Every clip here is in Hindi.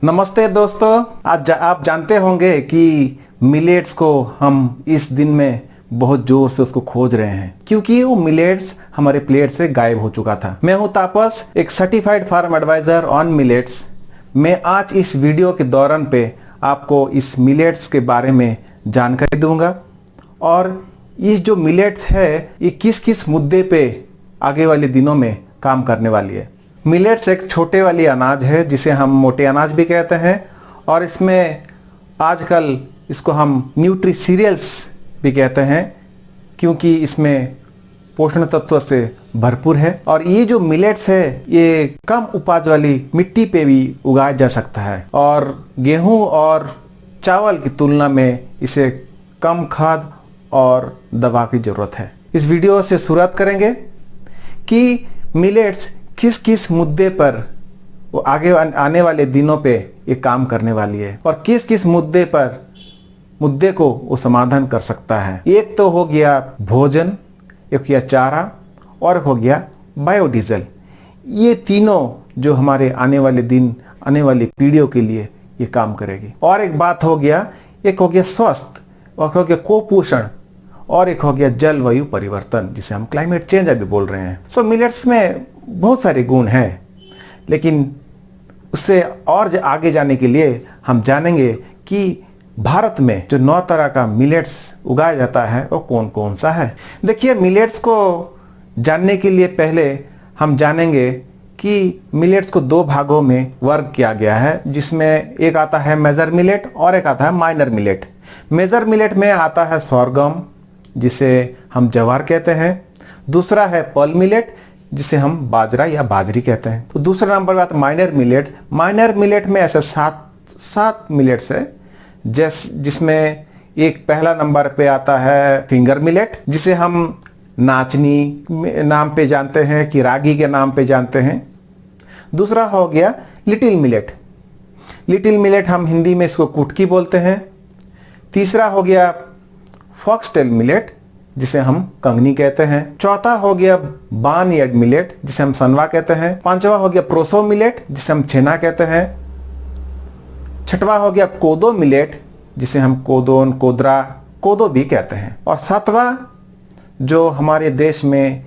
नमस्ते दोस्तों। आज आप जानते होंगे कि मिलेट्स को हम इस दिन में बहुत जोर से उसको खोज रहे हैं क्योंकि वो मिलेट्स हमारे प्लेट से गायब हो चुका था। मैं हूं तापस, एक certified farm advisor on millets. मैं आज इस वीडियो के दौरान पे आपको इस मिलेट्स के बारे में जानकारी दूंगा और इस जो मिलेट्स है ये किस किस मुद्दे पे आगे वाले दिनों में काम करने वाली है। मिलेट्स एक छोटे वाली अनाज है जिसे हम मोटे अनाज भी कहते हैं और इसमें आजकल इसको हम न्यूट्री सीरियल्स भी कहते हैं क्योंकि इसमें पोषण तत्व से भरपूर है। और ये जो मिलेट्स है ये कम उपज वाली मिट्टी पे भी उगाया जा सकता है और गेहूं और चावल की तुलना में इसे कम खाद और दवा की ज़रूरत है। इस वीडियो से शुरुआत करेंगे कि मिलेट्स किस किस मुद्दे पर वो आगे आने वाले दिनों पे ये काम करने वाली है और किस किस मुद्दे को वो समाधान कर सकता है। एक तो हो गया भोजन, एक हो गया चारा और हो गया बायोडीजल। ये तीनों जो हमारे आने वाले दिन, आने वाली पीढ़ियों के लिए ये काम करेगी। और एक बात हो गया, एक हो गया स्वास्थ्य और हो गया कुपोषण और एक हो गया जलवायु परिवर्तन जिसे हम क्लाइमेट चेंज अभी बोल रहे हैं। सो मिलेट्स में बहुत सारे गुण हैं, लेकिन उससे और आगे जाने के लिए हम जानेंगे कि भारत में जो 9 तरह का मिलेट्स उगाया जाता है वो कौन कौन सा है। देखिए, मिलेट्स को जानने के लिए पहले हम जानेंगे कि मिलेट्स को 2 भागों में वर्ग किया गया है, जिसमें एक आता है मेजर मिलेट और एक आता है माइनर मिलेट। मेजर मिलेट में आता है सोरगम जिसे हम जवार कहते हैं, दूसरा है पर्ल मिलेट जिसे हम बाजरा या बाजरी कहते हैं। तो दूसरा नंबर बात माइनर मिलेट। माइनर मिलेट में ऐसे सात मिलेट्स है जिसमें एक पहला नंबर पे आता है फिंगर मिलेट जिसे हम नाचनी नाम पे जानते हैं कि रागी के नाम पे जानते हैं। दूसरा हो गया लिटिल मिलेट। लिटिल मिलेट हम हिंदी में इसको कुटकी बोलते हैं। तीसरा हो गया फॉक्सटेल मिलेट जिसे हम कंगनी कहते हैं। चौथा हो गया बार्नयार्ड मिलेट जिसे हम सनवा कहते हैं। पांचवा हो गया प्रोसो मिलेट जिसे हम छेना कहते हैं। छठवा हो गया कोदो मिलेट जिसे हम कोदोन, कोदरा, कोदो भी कहते हैं। और सातवां जो हमारे देश में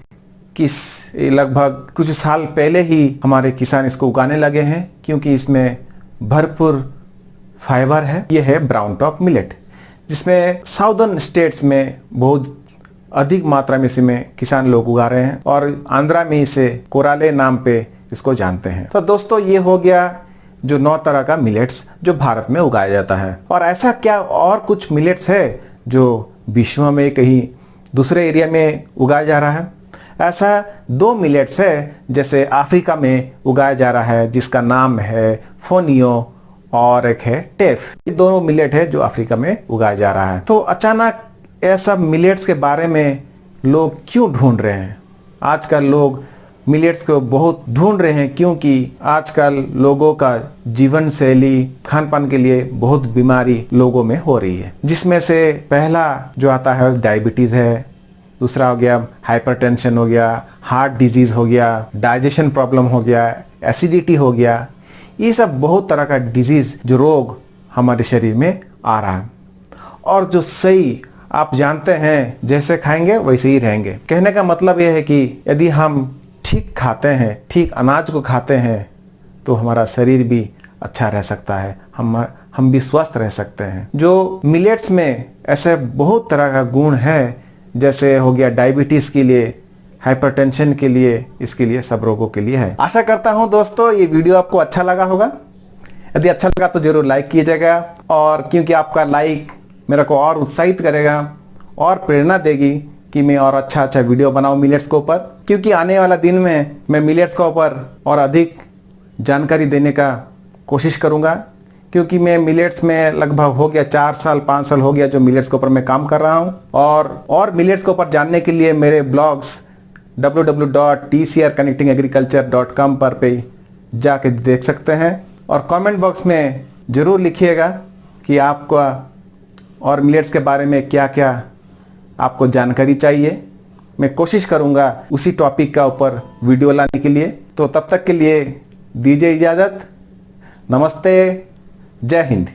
लगभग कुछ साल पहले ही हमारे किसान इसको उगाने लगे हैं क्योंकि इसमें भरपूर फाइबर है, यह है ब्राउन टॉप मिलेट जिसमें साउदर्न स्टेट्स में बहुत अधिक मात्रा में इसमें किसान लोग उगा रहे हैं और आंध्रा में इसे कोराले नाम पे इसको जानते हैं। तो दोस्तों, ये हो गया जो 9 तरह का मिलेट्स जो भारत में उगाया जाता है। और ऐसा क्या और कुछ मिलेट्स है जो विश्व में कहीं दूसरे एरिया में उगाया जा रहा है? ऐसा 2 मिलेट्स है जैसे अफ्रीका में उगाया जा रहा है जिसका नाम है फोनियो और एक है टेफ। ये दोनों मिलेट है जो अफ्रीका में उगाया जा रहा है। तो अचानक ऐसा मिलेट्स के बारे में लोग क्यों ढूंढ रहे हैं? आजकल लोग मिलेट्स को बहुत ढूंढ रहे हैं क्योंकि आजकल लोगों का जीवन शैली, खान पान के लिए बहुत बीमारी लोगों में हो रही है, जिसमें से पहला जो आता है डायबिटीज़ है, दूसरा हो गया हाइपरटेंशन हो गया, हार्ट डिजीज़ हो गया, डाइजेशन प्रॉब्लम हो गया, एसिडिटी हो गया। ये सब बहुत तरह का डिजीज़ जो रोग हमारे शरीर में आ रहा है और जो सही आप जानते हैं जैसे खाएंगे वैसे ही रहेंगे। कहने का मतलब यह है कि यदि हम ठीक खाते हैं, ठीक अनाज को खाते हैं तो हमारा शरीर भी अच्छा रह सकता है, हम भी स्वस्थ रह सकते हैं। जो मिलेट्स में ऐसे बहुत तरह का गुण है जैसे हो गया डायबिटीज़ के लिए, हाइपरटेंशन के लिए, इसके लिए सब रोगों के लिए है। आशा करता हूं दोस्तों ये वीडियो आपको अच्छा लगा होगा। यदि अच्छा लगा तो जरूर लाइक कीजिएगा और क्योंकि आपका लाइक मेरे को और उत्साहित करेगा और प्रेरणा देगी कि मैं और अच्छा वीडियो बनाऊं मिलेट्स के ऊपर, क्योंकि आने वाला दिन में मैं मिलेट्स के ऊपर और अधिक जानकारी देने का कोशिश करूंगा क्योंकि मैं मिलेट्स में लगभग हो गया 4 साल 5 साल हो गया जो मिलेट्स के ऊपर मैं काम कर रहा हूं। और मिलेट्स के ऊपर जानने के लिए मेरे ब्लॉग्स www.tcrconnectingagriculture.com पर पे जाके देख सकते हैं। और कमेंट बॉक्स में ज़रूर लिखिएगा कि आपको और मिलेट्स के बारे में क्या क्या आपको जानकारी चाहिए। मैं कोशिश करूंगा उसी टॉपिक का ऊपर वीडियो लाने के लिए। तो तब तक के लिए दीजिए इजाज़त। नमस्ते, जय हिंद।